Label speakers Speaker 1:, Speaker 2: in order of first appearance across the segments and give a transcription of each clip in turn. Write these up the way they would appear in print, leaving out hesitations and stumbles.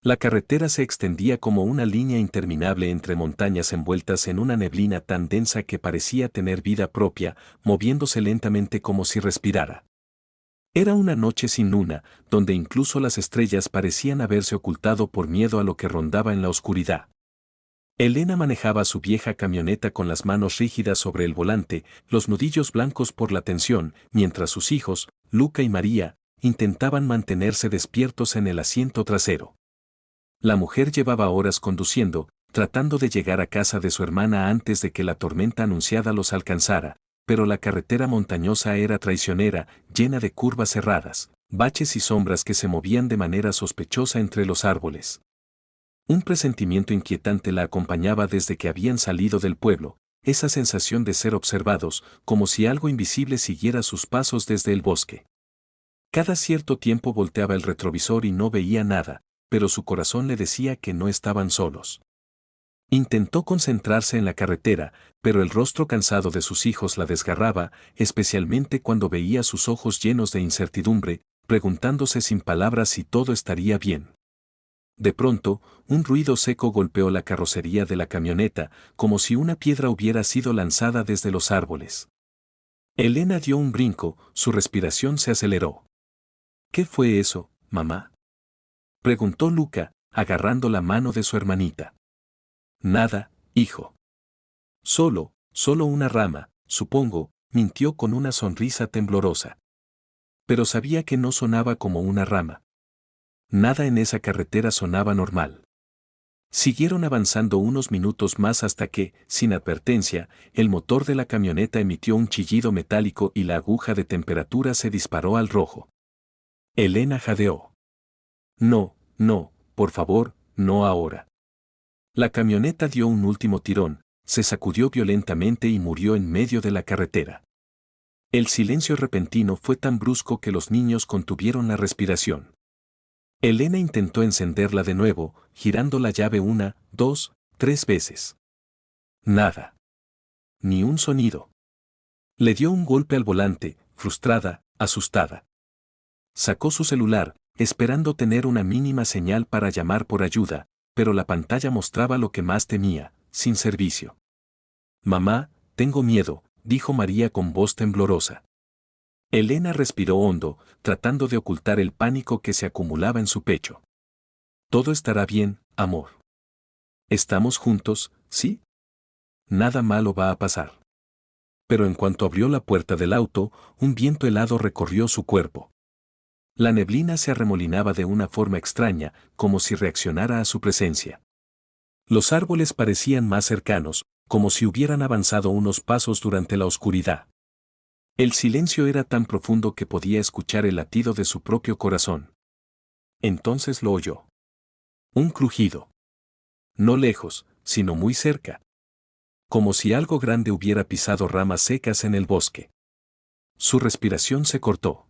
Speaker 1: La carretera se extendía como una línea interminable entre montañas envueltas en una neblina tan densa que parecía tener vida propia, moviéndose lentamente como si respirara. Era una noche sin luna, donde incluso las estrellas parecían haberse ocultado por miedo a lo que rondaba en la oscuridad. Elena manejaba su vieja camioneta con las manos rígidas sobre el volante, los nudillos blancos por la tensión, mientras sus hijos, Luca y María, intentaban mantenerse despiertos en el asiento trasero. La mujer llevaba horas conduciendo, tratando de llegar a casa de su hermana antes de que la tormenta anunciada los alcanzara, pero la carretera montañosa era traicionera, llena de curvas cerradas, baches y sombras que se movían de manera sospechosa entre los árboles. Un presentimiento inquietante la acompañaba desde que habían salido del pueblo, esa sensación de ser observados, como si algo invisible siguiera sus pasos desde el bosque. Cada cierto tiempo volteaba el retrovisor y no veía nada, pero su corazón le decía que no estaban solos. Intentó concentrarse en la carretera, pero el rostro cansado de sus hijos la desgarraba, especialmente cuando veía sus ojos llenos de incertidumbre, preguntándose sin palabras si todo estaría bien. De pronto, un ruido seco golpeó la carrocería de la camioneta, como si una piedra hubiera sido lanzada desde los árboles. Elena dio un brinco, su respiración se aceleró. ¿Qué fue eso, mamá?, preguntó Luca, agarrando la mano de su hermanita. Nada, hijo. Solo una rama, supongo, mintió con una sonrisa temblorosa. Pero sabía que no sonaba como una rama. Nada en esa carretera sonaba normal. Siguieron avanzando unos minutos más hasta que, sin advertencia, el motor de la camioneta emitió un chillido metálico y la aguja de temperatura se disparó al rojo. Elena jadeó. No, por favor, no ahora. La camioneta dio un último tirón, se sacudió violentamente y murió en medio de la carretera. El silencio repentino fue tan brusco que los niños contuvieron la respiración. Elena intentó encenderla de nuevo, girando la llave 1, 2, 3 veces. Nada. Ni un sonido. Le dio un golpe al volante, frustrada, asustada. Sacó su celular, esperando tener una mínima señal para llamar por ayuda, pero la pantalla mostraba lo que más temía, sin servicio. Mamá, tengo miedo, dijo María con voz temblorosa. Elena respiró hondo, tratando de ocultar el pánico que se acumulaba en su pecho. Todo estará bien, amor. Estamos juntos, ¿sí? Nada malo va a pasar. Pero en cuanto abrió la puerta del auto, un viento helado recorrió su cuerpo. La neblina se arremolinaba de una forma extraña, como si reaccionara a su presencia. Los árboles parecían más cercanos, como si hubieran avanzado unos pasos durante la oscuridad. El silencio era tan profundo que podía escuchar el latido de su propio corazón. Entonces lo oyó. Un crujido. No lejos, sino muy cerca. Como si algo grande hubiera pisado ramas secas en el bosque. Su respiración se cortó.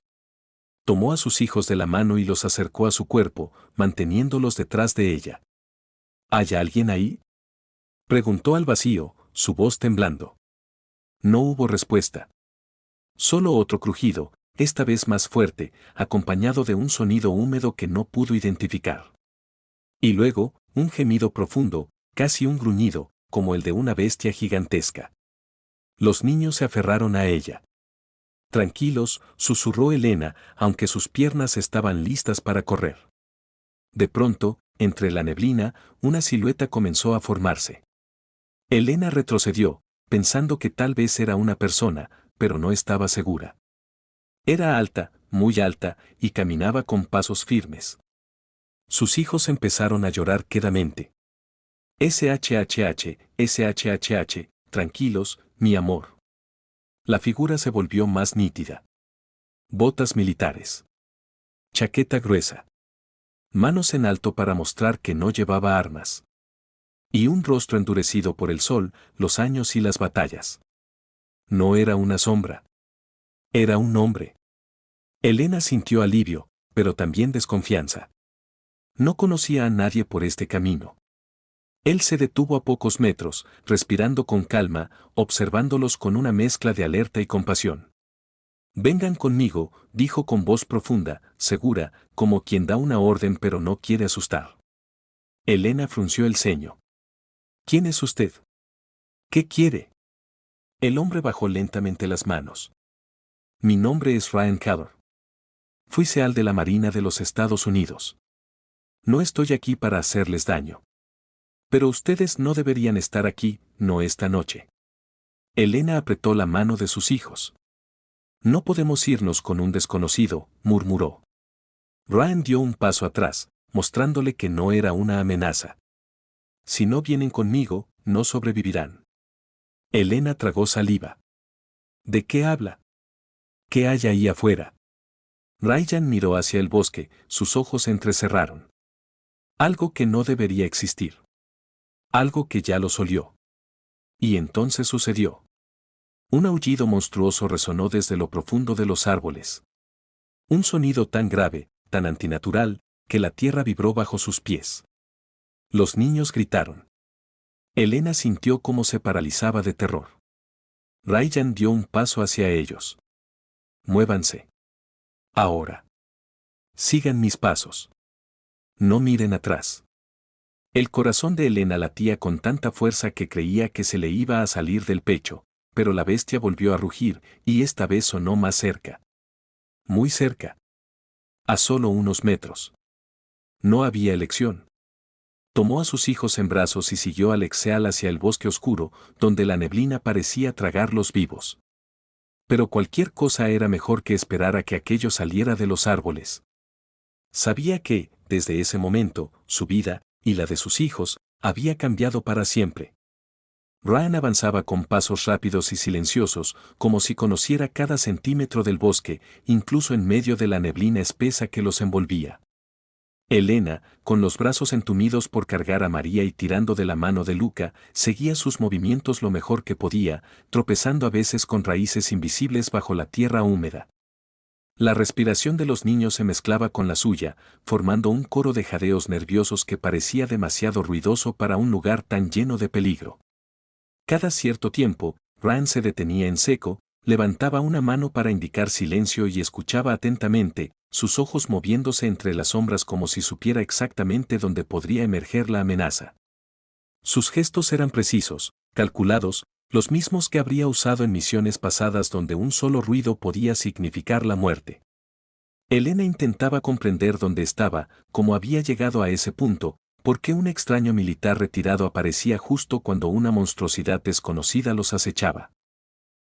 Speaker 1: Tomó a sus hijos de la mano y los acercó a su cuerpo, manteniéndolos detrás de ella. ¿Hay alguien ahí?, preguntó al vacío, su voz temblando. No hubo respuesta. Solo otro crujido, esta vez más fuerte, acompañado de un sonido húmedo que no pudo identificar. Y luego, un gemido profundo, casi un gruñido, como el de una bestia gigantesca. Los niños se aferraron a ella. Tranquilos, susurró Elena, aunque sus piernas estaban listas para correr. De pronto, entre la neblina, una silueta comenzó a formarse. Elena retrocedió, pensando que tal vez era una persona, pero no estaba segura. Era alta, muy alta, y caminaba con pasos firmes. Sus hijos empezaron a llorar quedamente. SHHH, tranquilos, mi amor. La figura se volvió más nítida. Botas militares. Chaqueta gruesa. Manos en alto para mostrar que no llevaba armas. Y un rostro endurecido por el sol, los años y las batallas. No era una sombra. Era un hombre. Elena sintió alivio, pero también desconfianza. No conocía a nadie por este camino. Él se detuvo a pocos metros, respirando con calma, observándolos con una mezcla de alerta y compasión. Vengan conmigo, dijo con voz profunda, segura, como quien da una orden pero no quiere asustar. Elena frunció el ceño. ¿Quién es usted? ¿Qué quiere? El hombre bajó lentamente las manos. Mi nombre es Ryan Cador. Fui SEAL de la Marina de los Estados Unidos. No estoy aquí para hacerles daño. Pero ustedes no deberían estar aquí, no esta noche. Elena apretó la mano de sus hijos. No podemos irnos con un desconocido, murmuró. Ryan dio un paso atrás, mostrándole que no era una amenaza. Si no vienen conmigo, no sobrevivirán. Elena tragó saliva. ¿De qué habla? ¿Qué hay ahí afuera? Ryan miró hacia el bosque, sus ojos se entrecerraron. Algo que no debería existir. Algo que ya los olió. Y entonces sucedió. Un aullido monstruoso resonó desde lo profundo de los árboles. Un sonido tan grave, tan antinatural, que la tierra vibró bajo sus pies. Los niños gritaron. Elena sintió cómo se paralizaba de terror. Ryan dio un paso hacia ellos. Muévanse. Ahora. Sigan mis pasos. No miren atrás. El corazón de Elena latía con tanta fuerza que creía que se le iba a salir del pecho, pero la bestia volvió a rugir, y esta vez sonó más cerca. Muy cerca. A solo unos metros. No había elección. Tomó a sus hijos en brazos y siguió al Exeal hacia el bosque oscuro, donde la neblina parecía tragarlos vivos. Pero cualquier cosa era mejor que esperar a que aquello saliera de los árboles. Sabía que, desde ese momento, su vida, y la de sus hijos, había cambiado para siempre. Ryan avanzaba con pasos rápidos y silenciosos, como si conociera cada centímetro del bosque, incluso en medio de la neblina espesa que los envolvía. Elena, con los brazos entumidos por cargar a María y tirando de la mano de Luca, seguía sus movimientos lo mejor que podía, tropezando a veces con raíces invisibles bajo la tierra húmeda. La respiración de los niños se mezclaba con la suya, formando un coro de jadeos nerviosos que parecía demasiado ruidoso para un lugar tan lleno de peligro. Cada cierto tiempo, Ryan se detenía en seco, levantaba una mano para indicar silencio y escuchaba atentamente, sus ojos moviéndose entre las sombras como si supiera exactamente dónde podría emerger la amenaza. Sus gestos eran precisos, calculados, los mismos que habría usado en misiones pasadas donde un solo ruido podía significar la muerte. Elena intentaba comprender dónde estaba, cómo había llegado a ese punto, por qué un extraño militar retirado aparecía justo cuando una monstruosidad desconocida los acechaba.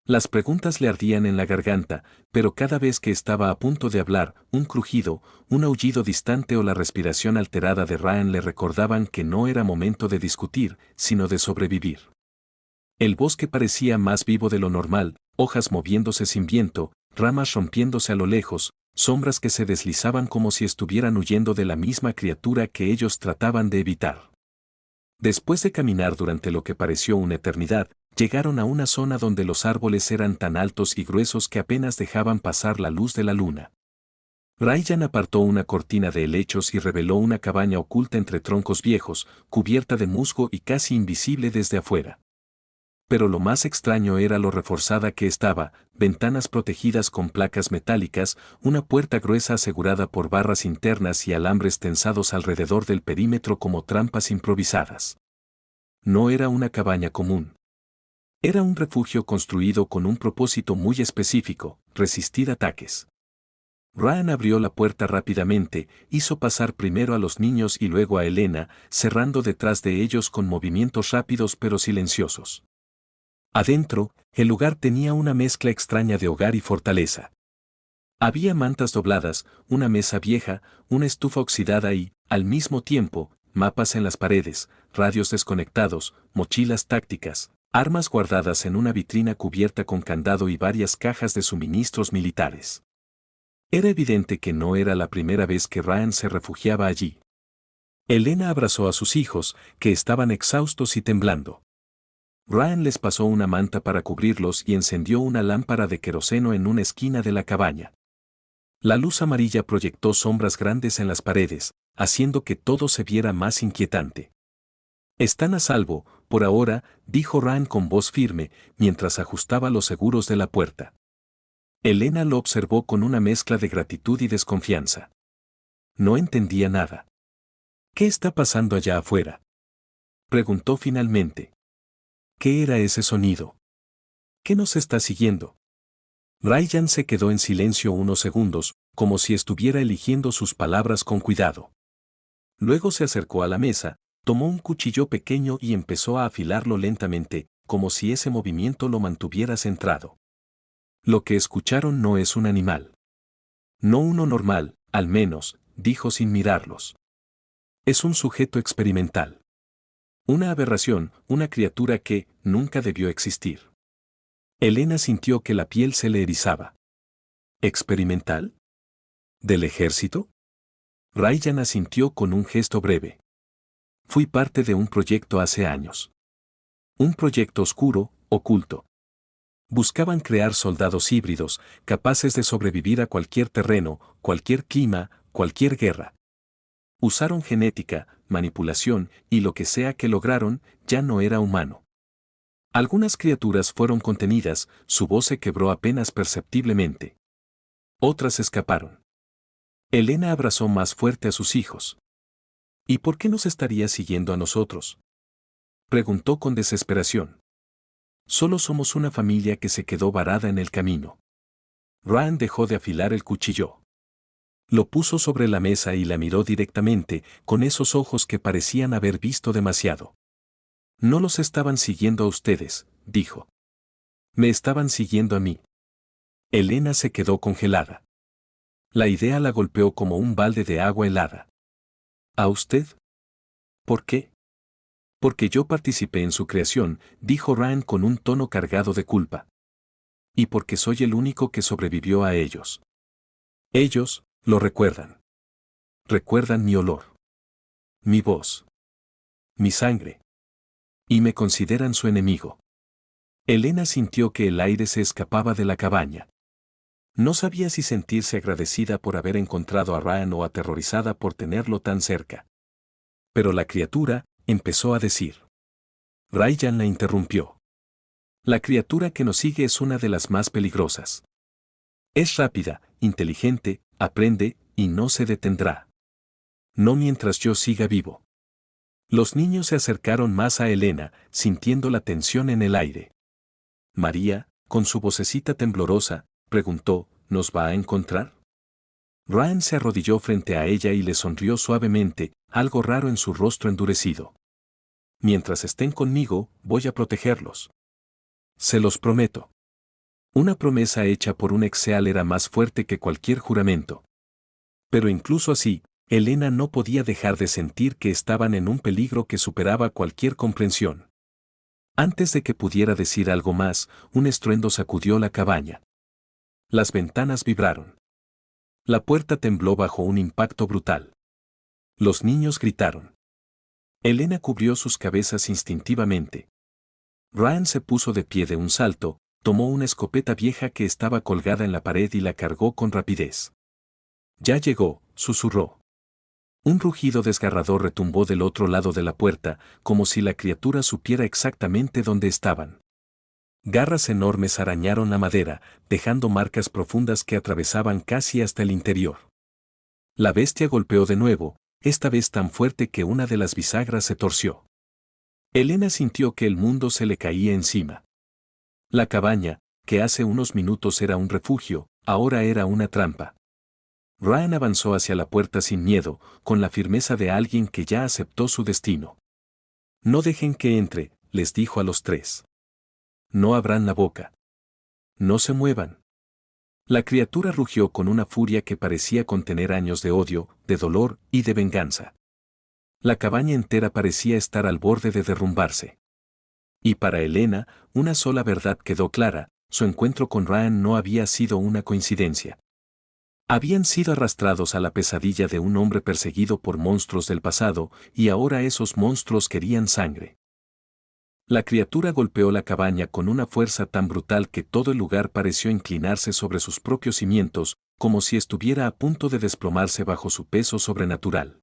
Speaker 1: Las preguntas le ardían en la garganta, pero cada vez que estaba a punto de hablar, un crujido, un aullido distante o la respiración alterada de Ryan le recordaban que no era momento de discutir, sino de sobrevivir. El bosque parecía más vivo de lo normal, hojas moviéndose sin viento, ramas rompiéndose a lo lejos, sombras que se deslizaban como si estuvieran huyendo de la misma criatura que ellos trataban de evitar. Después de caminar durante lo que pareció una eternidad, llegaron a una zona donde los árboles eran tan altos y gruesos que apenas dejaban pasar la luz de la luna. Ryan apartó una cortina de helechos y reveló una cabaña oculta entre troncos viejos, cubierta de musgo y casi invisible desde afuera. Pero lo más extraño era lo reforzada que estaba, ventanas protegidas con placas metálicas, una puerta gruesa asegurada por barras internas y alambres tensados alrededor del perímetro como trampas improvisadas. No era una cabaña común. Era un refugio construido con un propósito muy específico, resistir ataques. Ryan abrió la puerta rápidamente, hizo pasar primero a los niños y luego a Elena, cerrando detrás de ellos con movimientos rápidos pero silenciosos. Adentro, el lugar tenía una mezcla extraña de hogar y fortaleza. Había mantas dobladas, una mesa vieja, una estufa oxidada y, al mismo tiempo, mapas en las paredes, radios desconectados, mochilas tácticas, armas guardadas en una vitrina cubierta con candado y varias cajas de suministros militares. Era evidente que no era la primera vez que Ryan se refugiaba allí. Elena abrazó a sus hijos, que estaban exhaustos y temblando. Ryan les pasó una manta para cubrirlos y encendió una lámpara de queroseno en una esquina de la cabaña. La luz amarilla proyectó sombras grandes en las paredes, haciendo que todo se viera más inquietante. «Están a salvo, por ahora», dijo Ryan con voz firme, mientras ajustaba los seguros de la puerta. Elena lo observó con una mezcla de gratitud y desconfianza. No entendía nada. ¿Qué está pasando allá afuera? Preguntó finalmente. ¿Qué era ese sonido? ¿Qué nos está siguiendo? Ryan se quedó en silencio unos segundos, como si estuviera eligiendo sus palabras con cuidado. Luego se acercó a la mesa, tomó un cuchillo pequeño y empezó a afilarlo lentamente, como si ese movimiento lo mantuviera centrado. Lo que escucharon no es un animal. No uno normal, al menos, dijo sin mirarlos. Es un sujeto experimental. Una aberración, una criatura que nunca debió existir. Elena sintió que la piel se le erizaba. ¿Experimental? ¿Del ejército? Ryan asintió con un gesto breve. Fui parte de un proyecto hace años. Un proyecto oscuro, oculto. Buscaban crear soldados híbridos, capaces de sobrevivir a cualquier terreno, cualquier clima, cualquier guerra. Usaron genética, manipulación, y lo que sea que lograron, ya no era humano. Algunas criaturas fueron contenidas, su voz se quebró apenas perceptiblemente. Otras escaparon. Elena abrazó más fuerte a sus hijos. ¿Y por qué nos estaría siguiendo a nosotros? Preguntó con desesperación. Solo somos una familia que se quedó varada en el camino. Ryan dejó de afilar el cuchillo. Lo puso sobre la mesa y la miró directamente, con esos ojos que parecían haber visto demasiado. No los estaban siguiendo a ustedes, dijo. Me estaban siguiendo a mí. Elena se quedó congelada. La idea la golpeó como un balde de agua helada. ¿A usted? ¿Por qué? Porque yo participé en su creación, dijo Ryan con un tono cargado de culpa. Y porque soy el único que sobrevivió a ellos. Ellos, lo recuerdan. Recuerdan mi olor. Mi voz. Mi sangre. Y me consideran su enemigo. Elena sintió que el aire se escapaba de la cabaña. No sabía si sentirse agradecida por haber encontrado a Ryan o aterrorizada por tenerlo tan cerca. Pero la criatura empezó a decir. Ryan la interrumpió. La criatura que nos sigue es una de las más peligrosas. Es rápida, inteligente, aprende, y no se detendrá. No mientras yo siga vivo. Los niños se acercaron más a Elena, sintiendo la tensión en el aire. María, con su vocecita temblorosa, preguntó, ¿nos va a encontrar? Ryan se arrodilló frente a ella y le sonrió suavemente, algo raro en su rostro endurecido. Mientras estén conmigo, voy a protegerlos. Se los prometo. Una promesa hecha por un exeal era más fuerte que cualquier juramento. Pero incluso así, Elena no podía dejar de sentir que estaban en un peligro que superaba cualquier comprensión. Antes de que pudiera decir algo más, un estruendo sacudió la cabaña. Las ventanas vibraron. La puerta tembló bajo un impacto brutal. Los niños gritaron. Elena cubrió sus cabezas instintivamente. Ryan se puso de pie de un salto, tomó una escopeta vieja que estaba colgada en la pared y la cargó con rapidez. Ya llegó, susurró. Un rugido desgarrador retumbó del otro lado de la puerta, como si la criatura supiera exactamente dónde estaban. Garras enormes arañaron la madera, dejando marcas profundas que atravesaban casi hasta el interior. La bestia golpeó de nuevo, esta vez tan fuerte que una de las bisagras se torció. Elena sintió que el mundo se le caía encima. La cabaña, que hace unos minutos era un refugio, ahora era una trampa. Ryan avanzó hacia la puerta sin miedo, con la firmeza de alguien que ya aceptó su destino. No dejen que entre, les dijo a los tres. No abran la boca. No se muevan. La criatura rugió con una furia que parecía contener años de odio, de dolor y de venganza. La cabaña entera parecía estar al borde de derrumbarse. Y para Elena, una sola verdad quedó clara, su encuentro con Ryan no había sido una coincidencia. Habían sido arrastrados a la pesadilla de un hombre perseguido por monstruos del pasado, y ahora esos monstruos querían sangre. La criatura golpeó la cabaña con una fuerza tan brutal que todo el lugar pareció inclinarse sobre sus propios cimientos, como si estuviera a punto de desplomarse bajo su peso sobrenatural.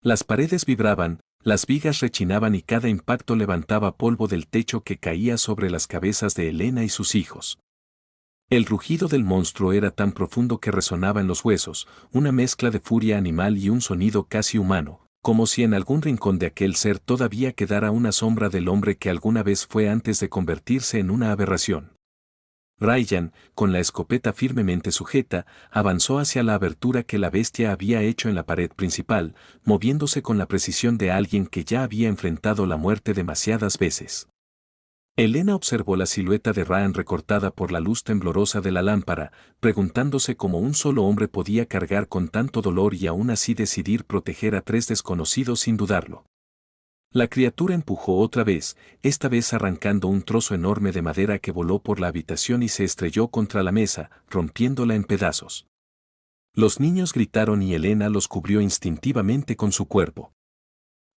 Speaker 1: Las paredes vibraban, las vigas rechinaban y cada impacto levantaba polvo del techo que caía sobre las cabezas de Elena y sus hijos. El rugido del monstruo era tan profundo que resonaba en los huesos, una mezcla de furia animal y un sonido casi humano, como si en algún rincón de aquel ser todavía quedara una sombra del hombre que alguna vez fue antes de convertirse en una aberración. Ryan, con la escopeta firmemente sujeta, avanzó hacia la abertura que la bestia había hecho en la pared principal, moviéndose con la precisión de alguien que ya había enfrentado la muerte demasiadas veces. Elena observó la silueta de Ryan recortada por la luz temblorosa de la lámpara, preguntándose cómo un solo hombre podía cargar con tanto dolor y aún así decidir proteger a tres desconocidos sin dudarlo. La criatura empujó otra vez, esta vez arrancando un trozo enorme de madera que voló por la habitación y se estrelló contra la mesa, rompiéndola en pedazos. Los niños gritaron y Elena los cubrió instintivamente con su cuerpo.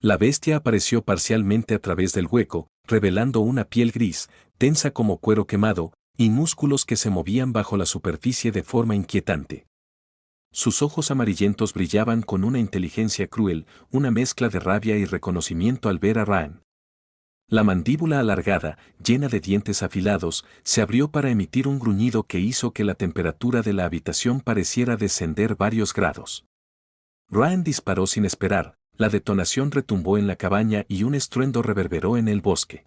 Speaker 1: La bestia apareció parcialmente a través del hueco, revelando una piel gris, tensa como cuero quemado, y músculos que se movían bajo la superficie de forma inquietante. Sus ojos amarillentos brillaban con una inteligencia cruel, una mezcla de rabia y reconocimiento al ver a Ryan. La mandíbula alargada, llena de dientes afilados, se abrió para emitir un gruñido que hizo que la temperatura de la habitación pareciera descender varios grados. Ryan disparó sin esperar, la detonación retumbó en la cabaña y un estruendo reverberó en el bosque.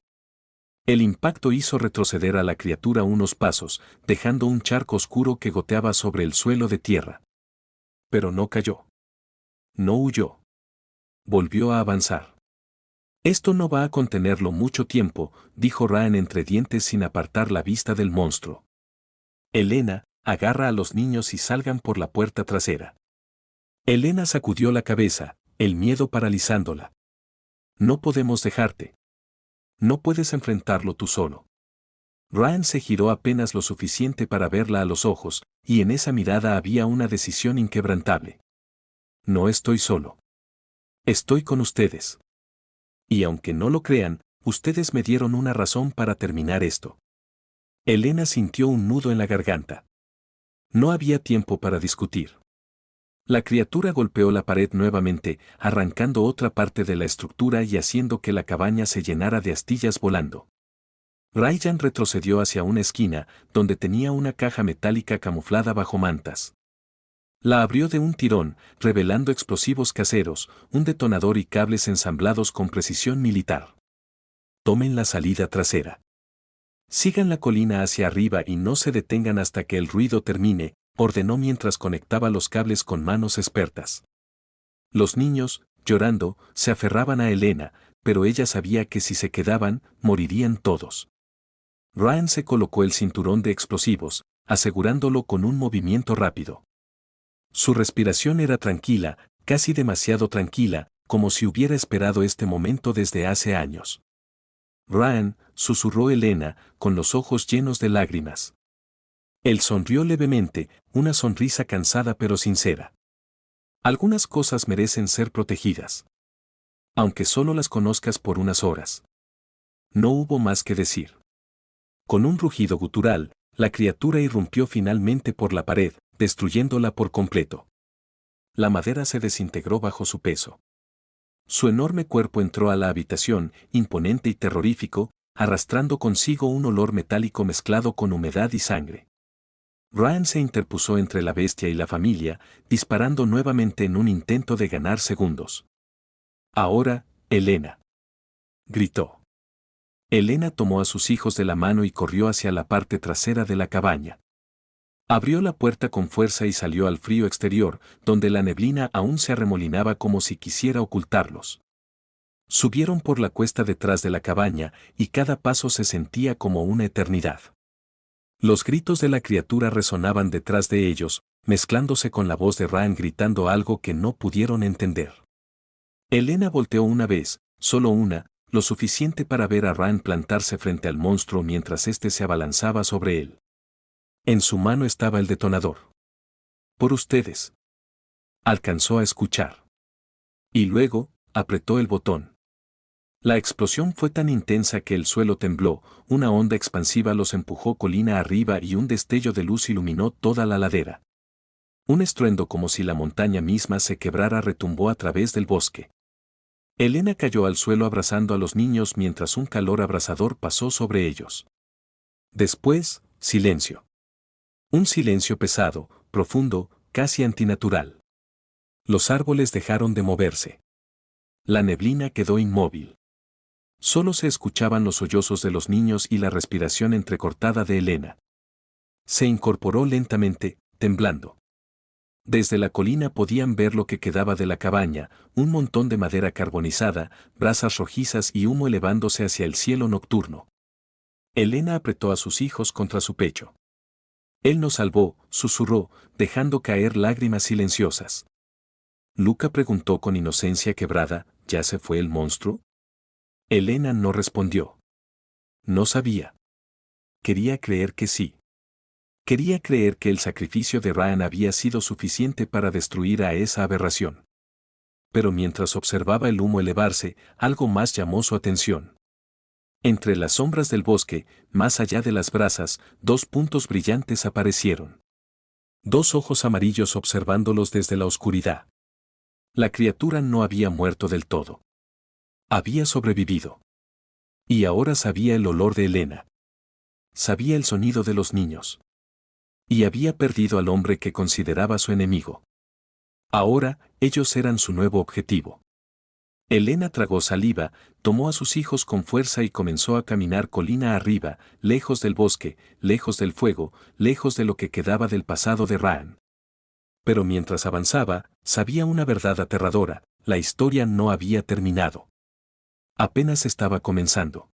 Speaker 1: El impacto hizo retroceder a la criatura unos pasos, dejando un charco oscuro que goteaba sobre el suelo de tierra. Pero no cayó. No huyó. Volvió a avanzar. Esto no va a contenerlo mucho tiempo, dijo Ryan entre dientes sin apartar la vista del monstruo. Elena, agarra a los niños y salgan por la puerta trasera. Elena sacudió la cabeza, el miedo paralizándola. No podemos dejarte. No puedes enfrentarlo tú solo. Ryan se giró apenas lo suficiente para verla a los ojos, y en esa mirada había una decisión inquebrantable. No estoy solo. Estoy con ustedes. Y aunque no lo crean, ustedes me dieron una razón para terminar esto. Elena sintió un nudo en la garganta. No había tiempo para discutir. La criatura golpeó la pared nuevamente, arrancando otra parte de la estructura y haciendo que la cabaña se llenara de astillas volando. Ryan retrocedió hacia una esquina, donde tenía una caja metálica camuflada bajo mantas. La abrió de un tirón, revelando explosivos caseros, un detonador y cables ensamblados con precisión militar. Tomen la salida trasera. Sigan la colina hacia arriba y no se detengan hasta que el ruido termine, ordenó mientras conectaba los cables con manos expertas. Los niños, llorando, se aferraban a Elena, pero ella sabía que si se quedaban, morirían todos. Ryan se colocó el cinturón de explosivos, asegurándolo con un movimiento rápido. Su respiración era tranquila, casi demasiado tranquila, como si hubiera esperado este momento desde hace años. Ryan, susurró Elena, con los ojos llenos de lágrimas. Él sonrió levemente, una sonrisa cansada pero sincera. Algunas cosas merecen ser protegidas. Aunque solo las conozcas por unas horas. No hubo más que decir. Con un rugido gutural, la criatura irrumpió finalmente por la pared, destruyéndola por completo. La madera se desintegró bajo su peso. Su enorme cuerpo entró a la habitación, imponente y terrorífico, arrastrando consigo un olor metálico mezclado con humedad y sangre. Ryan se interpuso entre la bestia y la familia, disparando nuevamente en un intento de ganar segundos. Ahora, Elena. Gritó. Elena tomó a sus hijos de la mano y corrió hacia la parte trasera de la cabaña. Abrió la puerta con fuerza y salió al frío exterior, donde la neblina aún se arremolinaba como si quisiera ocultarlos. Subieron por la cuesta detrás de la cabaña, y cada paso se sentía como una eternidad. Los gritos de la criatura resonaban detrás de ellos, mezclándose con la voz de Ryan gritando algo que no pudieron entender. Elena volteó una vez, solo una, lo suficiente para ver a Ryan plantarse frente al monstruo mientras éste se abalanzaba sobre él. En su mano estaba el detonador. Por ustedes. Alcanzó a escuchar. Y luego, apretó el botón. La explosión fue tan intensa que el suelo tembló, una onda expansiva los empujó colina arriba y un destello de luz iluminó toda la ladera. Un estruendo como si la montaña misma se quebrara retumbó a través del bosque. Elena cayó al suelo abrazando a los niños mientras un calor abrasador pasó sobre ellos. Después, silencio. Un silencio pesado, profundo, casi antinatural. Los árboles dejaron de moverse. La neblina quedó inmóvil. Solo se escuchaban los sollozos de los niños y la respiración entrecortada de Elena. Se incorporó lentamente, temblando. Desde la colina podían ver lo que quedaba de la cabaña, un montón de madera carbonizada, brasas rojizas y humo elevándose hacia el cielo nocturno. Elena apretó a sus hijos contra su pecho. Él nos salvó, susurró, dejando caer lágrimas silenciosas. Luca preguntó con inocencia quebrada, ¿ya se fue el monstruo? Elena no respondió. No sabía. Quería creer que sí. Quería creer que el sacrificio de Ryan había sido suficiente para destruir a esa aberración. Pero mientras observaba el humo elevarse, algo más llamó su atención. Entre las sombras del bosque, más allá de las brasas, dos puntos brillantes aparecieron. Dos ojos amarillos observándolos desde la oscuridad. La criatura no había muerto del todo. Había sobrevivido. Y ahora sabía el olor de Elena. Sabía el sonido de los niños. Y había perdido al hombre que consideraba su enemigo. Ahora, ellos eran su nuevo objetivo. Elena tragó saliva, tomó a sus hijos con fuerza y comenzó a caminar colina arriba, lejos del bosque, lejos del fuego, lejos de lo que quedaba del pasado de Ryan. Pero mientras avanzaba, sabía una verdad aterradora: la historia no había terminado. Apenas estaba comenzando.